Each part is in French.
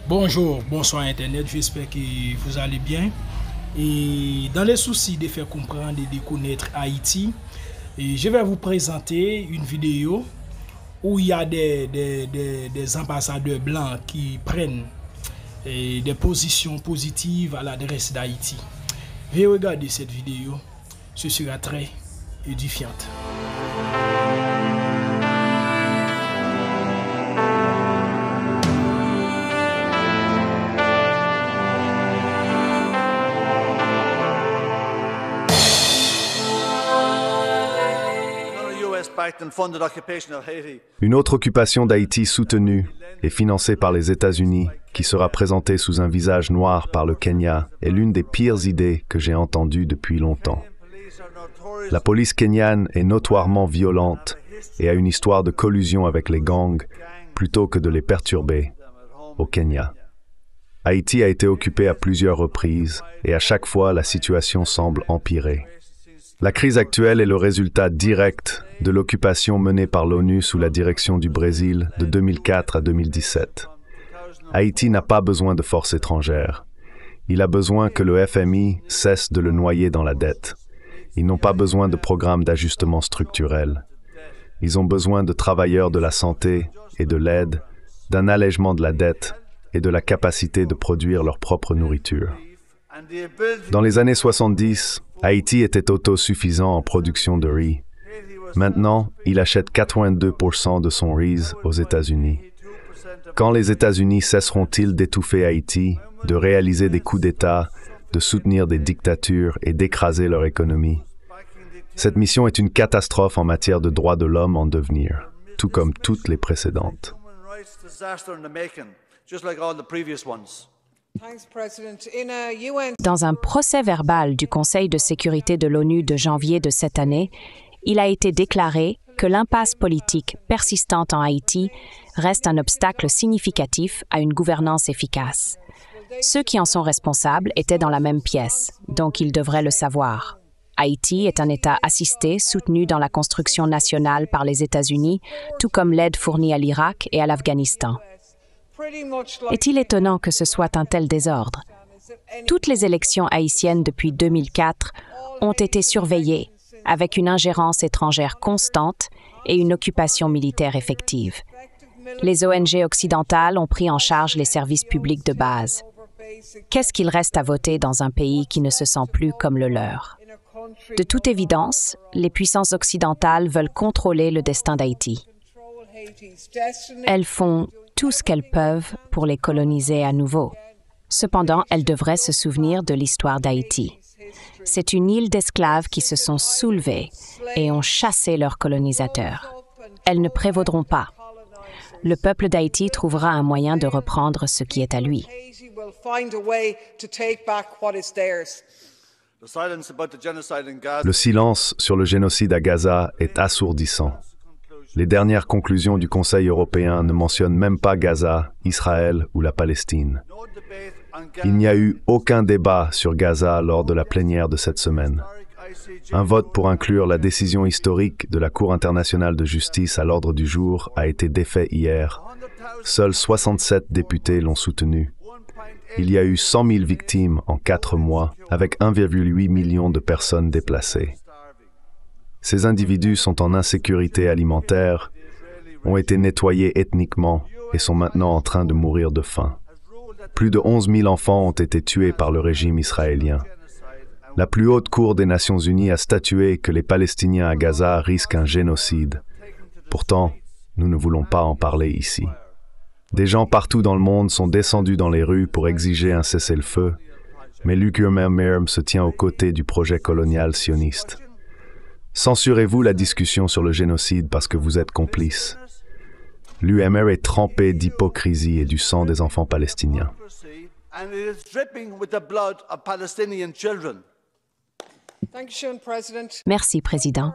Bonjour, bonsoir Internet, j'espère que vous allez bien. Et dans les soucis de faire comprendre et de connaître Haïti, je vais vous présenter une vidéo où il y a des ambassadeurs blancs qui prennent des positions positives à l'adresse d'Haïti. Veuillez regarder cette vidéo, ce sera très édifiante. Une autre occupation d'Haïti soutenue et financée par les États-Unis, qui sera présentée sous un visage noir par le Kenya, est l'une des pires idées que j'ai entendues depuis longtemps. La police kenyane est notoirement violente et a une histoire de collusion avec les gangs plutôt que de les perturber au Kenya. Haïti a été occupé à plusieurs reprises et à chaque fois la situation semble empirer. La crise actuelle est le résultat direct de l'occupation menée par l'ONU sous la direction du Brésil de 2004 à 2017. Haïti n'a pas besoin de forces étrangères. Il a besoin que le FMI cesse de le noyer dans la dette. Ils n'ont pas besoin de programmes d'ajustement structurel. Ils ont besoin de travailleurs de la santé et de l'aide, d'un allègement de la dette et de la capacité de produire leur propre nourriture. Dans les années 70, Haïti était autosuffisant en production de riz. Maintenant, il achète 82% de son riz aux États-Unis. Quand les États-Unis cesseront-ils d'étouffer Haïti, de réaliser des coups d'État, de soutenir des dictatures et d'écraser leur économie? Cette mission est une catastrophe en matière de droits de l'homme en devenir, tout comme toutes les précédentes. Dans un procès-verbal du Conseil de sécurité de l'ONU de janvier de cette année, il a été déclaré que l'impasse politique persistante en Haïti reste un obstacle significatif à une gouvernance efficace. Ceux qui en sont responsables étaient dans la même pièce, donc ils devraient le savoir. Haïti est un État assisté, soutenu dans la construction nationale par les États-Unis, tout comme l'aide fournie à l'Irak et à l'Afghanistan. Est-il étonnant que ce soit un tel désordre? Toutes les élections haïtiennes depuis 2004 ont été surveillées, avec une ingérence étrangère constante et une occupation militaire effective. Les ONG occidentales ont pris en charge les services publics de base. Qu'est-ce qu'il reste à voter dans un pays qui ne se sent plus comme le leur? De toute évidence, les puissances occidentales veulent contrôler le destin d'Haïti. Elles font tout ce qu'elles peuvent pour les coloniser à nouveau. Cependant, elles devraient se souvenir de l'histoire d'Haïti. C'est une île d'esclaves qui se sont soulevés et ont chassé leurs colonisateurs. Elles ne prévaudront pas. Le peuple d'Haïti trouvera un moyen de reprendre ce qui est à lui. Le silence sur le génocide à Gaza est assourdissant. Les dernières conclusions du Conseil européen ne mentionnent même pas Gaza, Israël ou la Palestine. Il n'y a eu aucun débat sur Gaza lors de la plénière de cette semaine. Un vote pour inclure la décision historique de la Cour internationale de justice à l'ordre du jour a été défait hier. Seuls 67 députés l'ont soutenu. Il y a eu 100 000 victimes en 4 mois, avec 1,8 million de personnes déplacées. Ces individus sont en insécurité alimentaire, ont été nettoyés ethniquement et sont maintenant en train de mourir de faim. Plus de 11 000 enfants ont été tués par le régime israélien. La plus haute cour des Nations Unies a statué que les Palestiniens à Gaza risquent un génocide. Pourtant, nous ne voulons pas en parler ici. Des gens partout dans le monde sont descendus dans les rues pour exiger un cessez-le-feu, mais l'UQMR se tient aux côtés du projet colonial sioniste. Censurez-vous la discussion sur le génocide parce que vous êtes complices. L'UMR est trempée d'hypocrisie et du sang des enfants palestiniens. Merci, Président.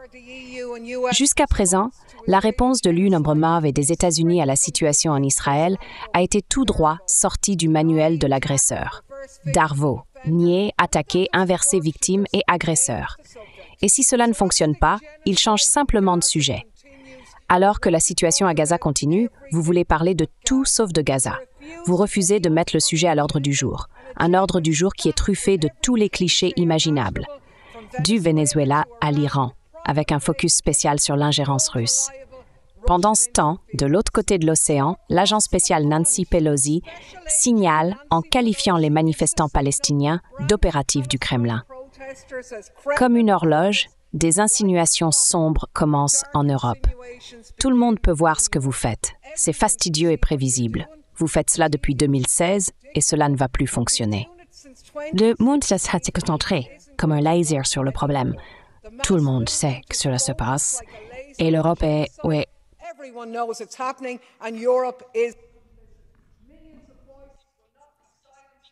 Jusqu'à présent, la réponse de l'UNRWA et des États-Unis à la situation en Israël a été tout droit sortie du manuel de l'agresseur. Darvo, nier, attaquer, inverser victime et agresseur. Et si cela ne fonctionne pas, il change simplement de sujet. Alors que la situation à Gaza continue, vous voulez parler de tout sauf de Gaza. Vous refusez de mettre le sujet à l'ordre du jour. Un ordre du jour qui est truffé de tous les clichés imaginables. Du Venezuela à l'Iran, avec un focus spécial sur l'ingérence russe. Pendant ce temps, de l'autre côté de l'océan, l'agent spécial Nancy Pelosi signale, en qualifiant les manifestants palestiniens, d'opératifs du Kremlin. Comme une horloge, des insinuations sombres commencent en Europe. Tout le monde peut voir ce que vous faites. C'est fastidieux et prévisible. Vous faites cela depuis 2016 et cela ne va plus fonctionner. Le monde s'est concentré comme un laser sur le problème. Tout le monde sait que cela se passe et l'Europe est... Oui.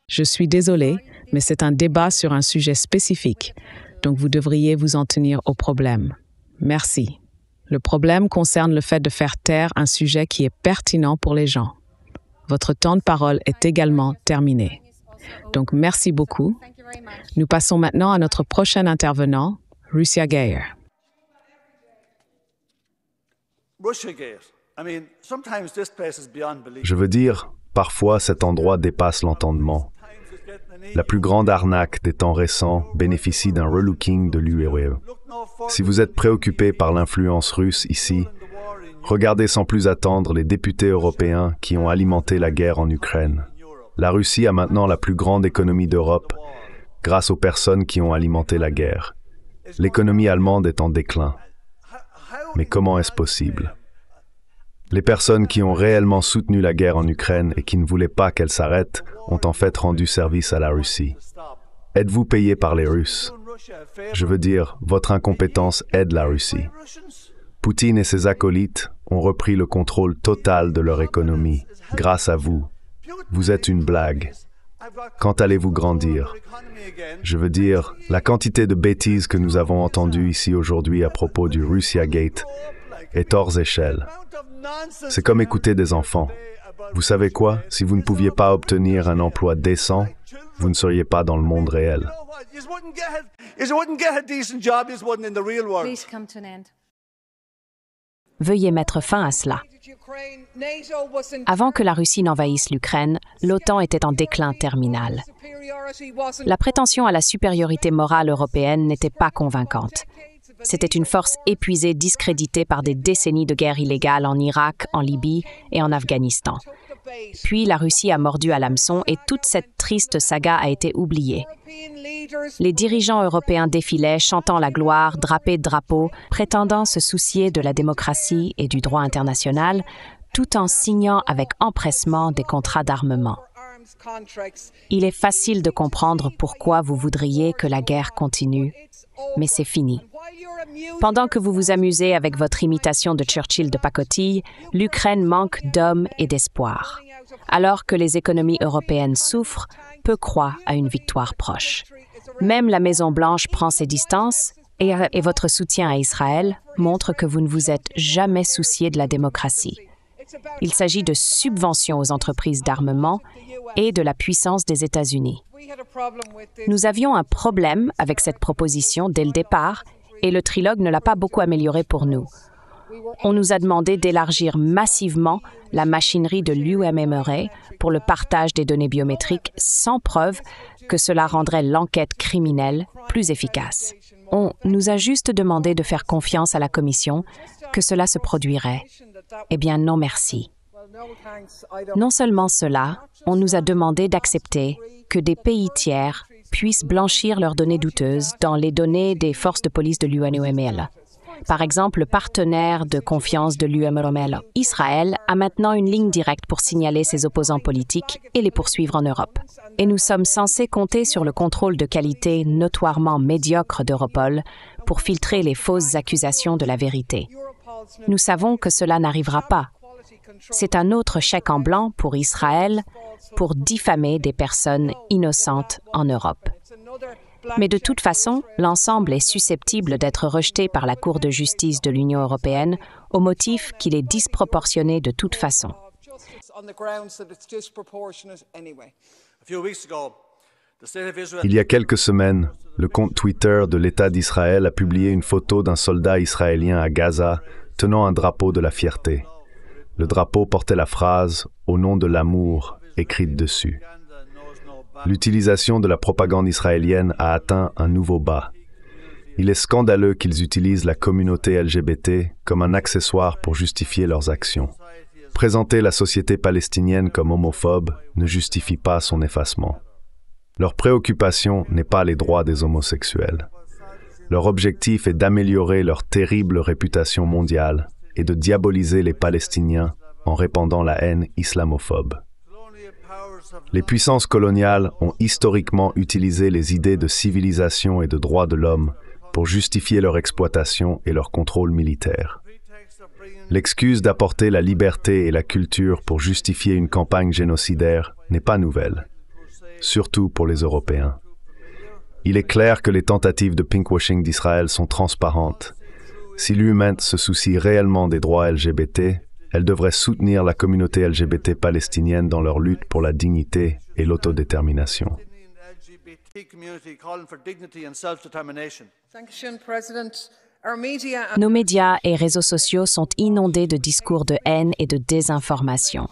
Je suis désolée, mais c'est un débat sur un sujet spécifique, donc vous devriez vous en tenir au problème. Merci. Le problème concerne le fait de faire taire un sujet qui est pertinent pour les gens. Votre temps de parole est également terminé. Donc, merci beaucoup. Nous passons maintenant à notre prochain intervenant, Rusia Geyer. Je veux dire, parfois cet endroit dépasse l'entendement. La plus grande arnaque des temps récents bénéficie d'un relooking de l'UE. Si vous êtes préoccupé par l'influence russe ici, regardez sans plus attendre les députés européens qui ont alimenté la guerre en Ukraine. La Russie a maintenant la plus grande économie d'Europe grâce aux personnes qui ont alimenté la guerre. L'économie allemande est en déclin. Mais comment est-ce possible? Les personnes qui ont réellement soutenu la guerre en Ukraine et qui ne voulaient pas qu'elle s'arrête ont en fait rendu service à la Russie. Êtes-vous payé par les Russes? Je veux dire, votre incompétence aide la Russie. Poutine et ses acolytes ont repris le contrôle total de leur économie, grâce à vous. Vous êtes une blague. Quand allez-vous grandir? Je veux dire, la quantité de bêtises que nous avons entendues ici aujourd'hui à propos du Russiagate est hors échelle. C'est comme écouter des enfants. Vous savez quoi? Si vous ne pouviez pas obtenir un emploi décent, vous ne seriez pas dans le monde réel. Veuillez mettre fin à cela. Avant que la Russie n'envahisse l'Ukraine, l'OTAN était en déclin terminal. La prétention à la supériorité morale européenne n'était pas convaincante. C'était une force épuisée, discréditée par des décennies de guerre illégale en Irak, en Libye et en Afghanistan. Puis la Russie a mordu à l'hameçon et toute cette triste saga a été oubliée. Les dirigeants européens défilaient, chantant la gloire, drapés de drapeaux, prétendant se soucier de la démocratie et du droit international, tout en signant avec empressement des contrats d'armement. Il est facile de comprendre pourquoi vous voudriez que la guerre continue, mais c'est fini. Pendant que vous vous amusez avec votre imitation de Churchill de pacotille, l'Ukraine manque d'hommes et d'espoir. Alors que les économies européennes souffrent, peu croient à une victoire proche. Même la Maison-Blanche prend ses distances et votre soutien à Israël montre que vous ne vous êtes jamais soucié de la démocratie. Il s'agit de subventions aux entreprises d'armement et de la puissance des États-Unis. Nous avions un problème avec cette proposition dès le départ et le trilogue ne l'a pas beaucoup amélioré pour nous. On nous a demandé d'élargir massivement la machinerie de l'UMMERA pour le partage des données biométriques sans preuve que cela rendrait l'enquête criminelle plus efficace. On nous a juste demandé de faire confiance à la Commission que cela se produirait. Eh bien, non merci. Non seulement cela, on nous a demandé d'accepter que des pays tiers puissent blanchir leurs données douteuses dans les données des forces de police de l'UNOML. Par exemple, le partenaire de confiance de l'UNOML, Israël, a maintenant une ligne directe pour signaler ses opposants politiques et les poursuivre en Europe. Et nous sommes censés compter sur le contrôle de qualité notoirement médiocre d'Europol pour filtrer les fausses accusations de la vérité. Nous savons que cela n'arrivera pas. C'est un autre chèque en blanc pour Israël pour diffamer des personnes innocentes en Europe. Mais de toute façon, l'ensemble est susceptible d'être rejeté par la Cour de justice de l'Union européenne au motif qu'il est disproportionné de toute façon. Il y a quelques semaines, le compte Twitter de l'État d'Israël a publié une photo d'un soldat israélien à Gaza tenant un drapeau de la fierté. Le drapeau portait la phrase « Au nom de l'amour, écrites dessus. L'utilisation de la propagande israélienne a atteint un nouveau bas. Il est scandaleux qu'ils utilisent la communauté LGBT comme un accessoire pour justifier leurs actions. Présenter la société palestinienne comme homophobe ne justifie pas son effacement. Leur préoccupation n'est pas les droits des homosexuels. Leur objectif est d'améliorer leur terrible réputation mondiale et de diaboliser les Palestiniens en répandant la haine islamophobe. Les puissances coloniales ont historiquement utilisé les idées de civilisation et de droits de l'homme pour justifier leur exploitation et leur contrôle militaire. L'excuse d'apporter la liberté et la culture pour justifier une campagne génocidaire n'est pas nouvelle, surtout pour les Européens. Il est clair que les tentatives de pinkwashing d'Israël sont transparentes. Si l'UMENT se soucie réellement des droits LGBT, elle devrait soutenir la communauté LGBT palestinienne dans leur lutte pour la dignité et l'autodétermination. Nos médias et réseaux sociaux sont inondés de discours de haine et de désinformation.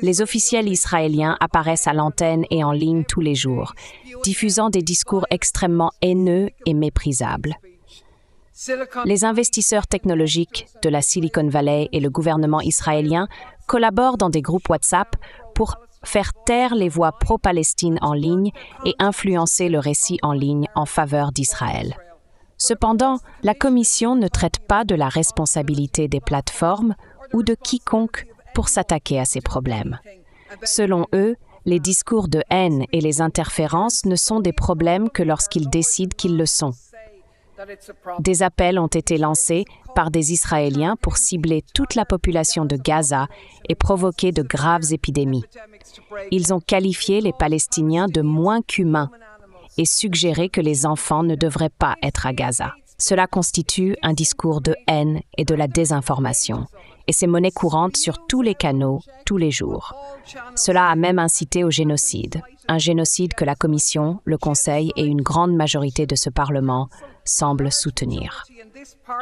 Les officiels israéliens apparaissent à l'antenne et en ligne tous les jours, diffusant des discours extrêmement haineux et méprisables. Les investisseurs technologiques de la Silicon Valley et le gouvernement israélien collaborent dans des groupes WhatsApp pour faire taire les voix pro-Palestine en ligne et influencer le récit en ligne en faveur d'Israël. Cependant, la Commission ne traite pas de la responsabilité des plateformes ou de quiconque pour s'attaquer à ces problèmes. Selon eux, les discours de haine et les interférences ne sont des problèmes que lorsqu'ils décident qu'ils le sont. Des appels ont été lancés par des Israéliens pour cibler toute la population de Gaza et provoquer de graves épidémies. Ils ont qualifié les Palestiniens de moins qu'humains et suggéré que les enfants ne devraient pas être à Gaza. Cela constitue un discours de haine et de la désinformation, et c'est monnaie courante sur tous les canaux, tous les jours. Cela a même incité au génocide, un génocide que la Commission, le Conseil et une grande majorité de ce Parlement semblent soutenir.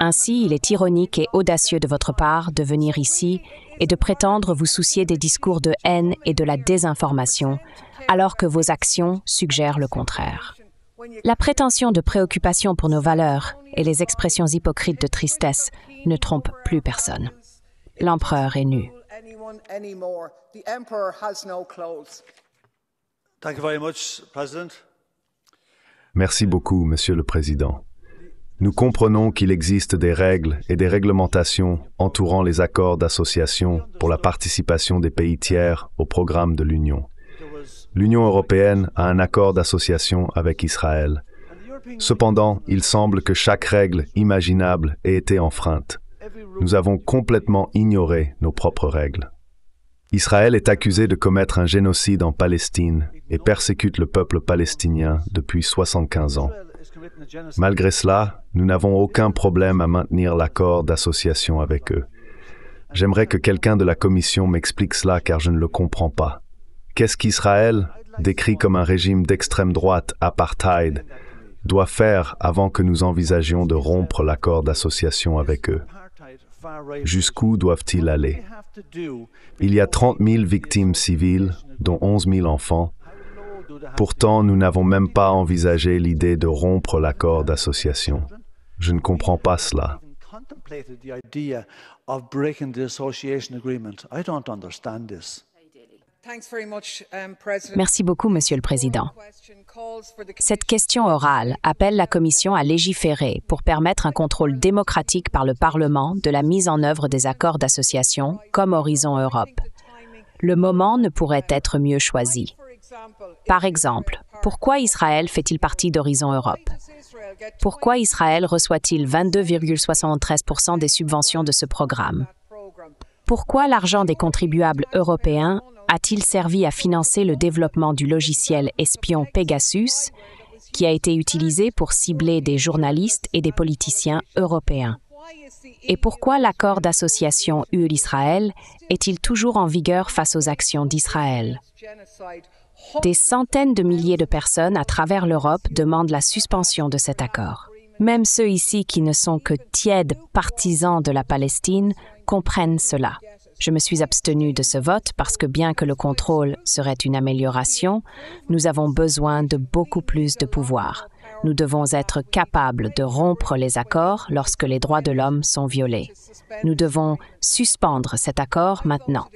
Ainsi, il est ironique et audacieux de votre part de venir ici et de prétendre vous soucier des discours de haine et de la désinformation, alors que vos actions suggèrent le contraire. La prétention de préoccupation pour nos valeurs et les expressions hypocrites de tristesse ne trompent plus personne. L'empereur est nu. Merci beaucoup, Monsieur le Président. Nous comprenons qu'il existe des règles et des réglementations entourant les accords d'association pour la participation des pays tiers au programme de l'Union. L'Union européenne a un accord d'association avec Israël. Cependant, il semble que chaque règle imaginable ait été enfreinte. Nous avons complètement ignoré nos propres règles. Israël est accusé de commettre un génocide en Palestine et persécute le peuple palestinien depuis 75 ans. Malgré cela, nous n'avons aucun problème à maintenir l'accord d'association avec eux. J'aimerais que quelqu'un de la Commission m'explique cela car je ne le comprends pas. Qu'est-ce qu'Israël, décrit comme un régime d'extrême droite apartheid, doit faire avant que nous envisagions de rompre l'accord d'association avec eux? Jusqu'où doivent-ils aller? Il y a 30 000 victimes civiles, dont 11 000 enfants. Pourtant, nous n'avons même pas envisagé l'idée de rompre l'accord d'association. Je ne comprends pas cela. Merci beaucoup, Monsieur le Président. Cette question orale appelle la Commission à légiférer pour permettre un contrôle démocratique par le Parlement de la mise en œuvre des accords d'association comme Horizon Europe. Le moment ne pourrait être mieux choisi. Par exemple, pourquoi Israël fait-il partie d'Horizon Europe? Pourquoi Israël reçoit-il 22,73% des subventions de ce programme? Pourquoi l'argent des contribuables européens a-t-il servi à financer le développement du logiciel espion Pegasus, qui a été utilisé pour cibler des journalistes et des politiciens européens? Et pourquoi l'accord d'association UE-Israël est-il toujours en vigueur face aux actions d'Israël? Des centaines de milliers de personnes à travers l'Europe demandent la suspension de cet accord. Même ceux ici qui ne sont que tièdes partisans de la Palestine comprennent cela. Je me suis abstenue de ce vote parce que bien que le contrôle serait une amélioration, nous avons besoin de beaucoup plus de pouvoir. Nous devons être capables de rompre les accords lorsque les droits de l'homme sont violés. Nous devons suspendre cet accord maintenant.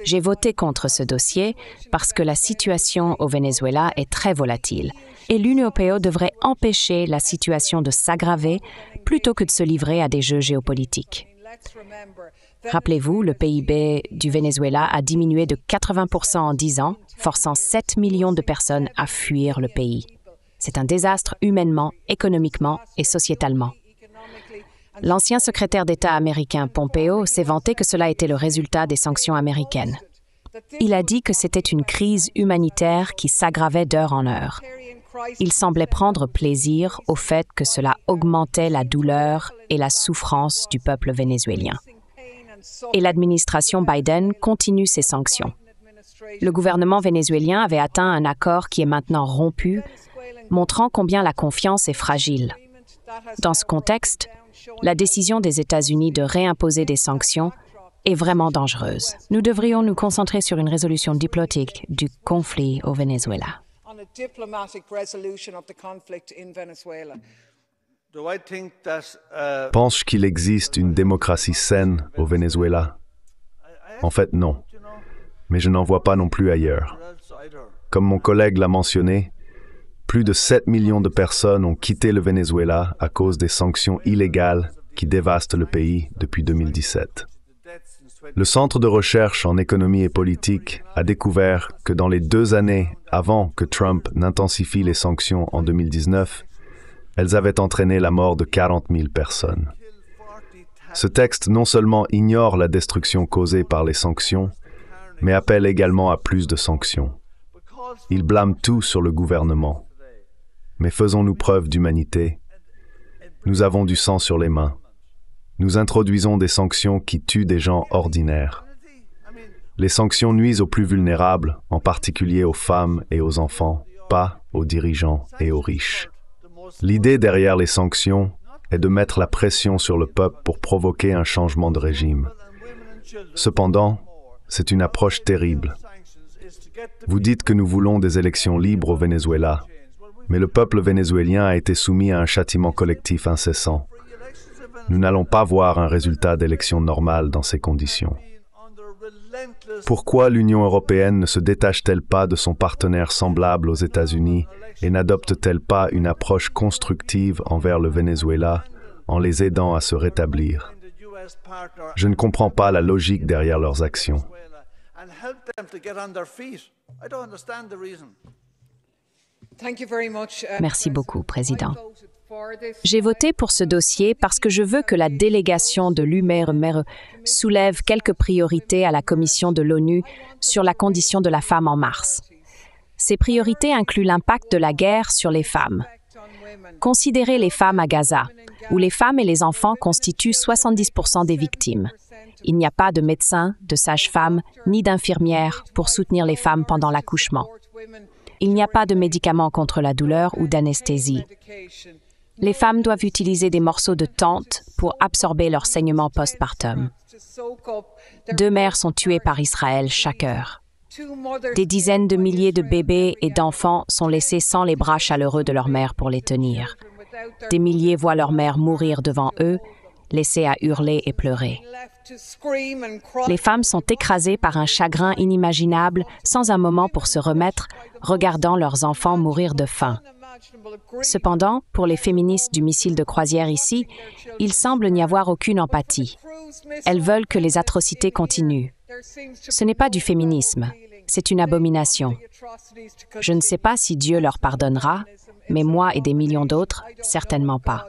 J'ai voté contre ce dossier parce que la situation au Venezuela est très volatile et l'Union européenne devrait empêcher la situation de s'aggraver plutôt que de se livrer à des jeux géopolitiques. Rappelez-vous, le PIB du Venezuela a diminué de 80% en 10 ans, forçant 7 millions de personnes à fuir le pays. C'est un désastre humainement, économiquement et sociétalement. L'ancien secrétaire d'État américain Pompeo s'est vanté que cela était le résultat des sanctions américaines. Il a dit que c'était une crise humanitaire qui s'aggravait d'heure en heure. Il semblait prendre plaisir au fait que cela augmentait la douleur et la souffrance du peuple vénézuélien. Et l'administration Biden continue ses sanctions. Le gouvernement vénézuélien avait atteint un accord qui est maintenant rompu, montrant combien la confiance est fragile. Dans ce contexte, la décision des États-Unis de réimposer des sanctions est vraiment dangereuse. Nous devrions nous concentrer sur une résolution diplomatique du conflit au Venezuela. Penses-tu qu'il existe une démocratie saine au Venezuela? En fait, non. Mais je n'en vois pas non plus ailleurs. Comme mon collègue l'a mentionné, plus de 7 millions de personnes ont quitté le Venezuela à cause des sanctions illégales qui dévastent le pays depuis 2017. Le Centre de recherche en économie et politique a découvert que dans les 2 années avant que Trump n'intensifie les sanctions en 2019, elles avaient entraîné la mort de 40 000 personnes. Ce texte non seulement ignore la destruction causée par les sanctions, mais appelle également à plus de sanctions. Il blâme tout sur le gouvernement. Mais faisons-nous preuve d'humanité. Nous avons du sang sur les mains. Nous introduisons des sanctions qui tuent des gens ordinaires. Les sanctions nuisent aux plus vulnérables, en particulier aux femmes et aux enfants, pas aux dirigeants et aux riches. L'idée derrière les sanctions est de mettre la pression sur le peuple pour provoquer un changement de régime. Cependant, c'est une approche terrible. Vous dites que nous voulons des élections libres au Venezuela, mais le peuple vénézuélien a été soumis à un châtiment collectif incessant. Nous n'allons pas voir un résultat d'élection normale dans ces conditions. Pourquoi l'Union européenne ne se détache-t-elle pas de son partenaire semblable aux États-Unis et n'adopte-t-elle pas une approche constructive envers le Venezuela en les aidant à se rétablir? Je ne comprends pas la logique derrière leurs actions. Merci beaucoup, Président. J'ai voté pour ce dossier parce que je veux que la délégation de l'UMR soulève quelques priorités à la Commission de l'ONU sur la condition de la femme en mars. Ces priorités incluent l'impact de la guerre sur les femmes. Considérez les femmes à Gaza, où les femmes et les enfants constituent 70% des victimes. Il n'y a pas de médecins, de sages-femmes, ni d'infirmières pour soutenir les femmes pendant l'accouchement. Il n'y a pas de médicaments contre la douleur ou d'anesthésie. Les femmes doivent utiliser des morceaux de tente pour absorber leur saignement postpartum. 2 mères sont tuées par Israël chaque heure. Des dizaines de milliers de bébés et d'enfants sont laissés sans les bras chaleureux de leur mère pour les tenir. Des milliers voient leur mère mourir devant eux, laissées à hurler et pleurer. Les femmes sont écrasées par un chagrin inimaginable, sans un moment pour se remettre, regardant leurs enfants mourir de faim. Cependant, pour les féministes du missile de croisière ici, il semble n'y avoir aucune empathie. Elles veulent que les atrocités continuent. Ce n'est pas du féminisme, c'est une abomination. Je ne sais pas si Dieu leur pardonnera, mais moi et des millions d'autres, certainement pas.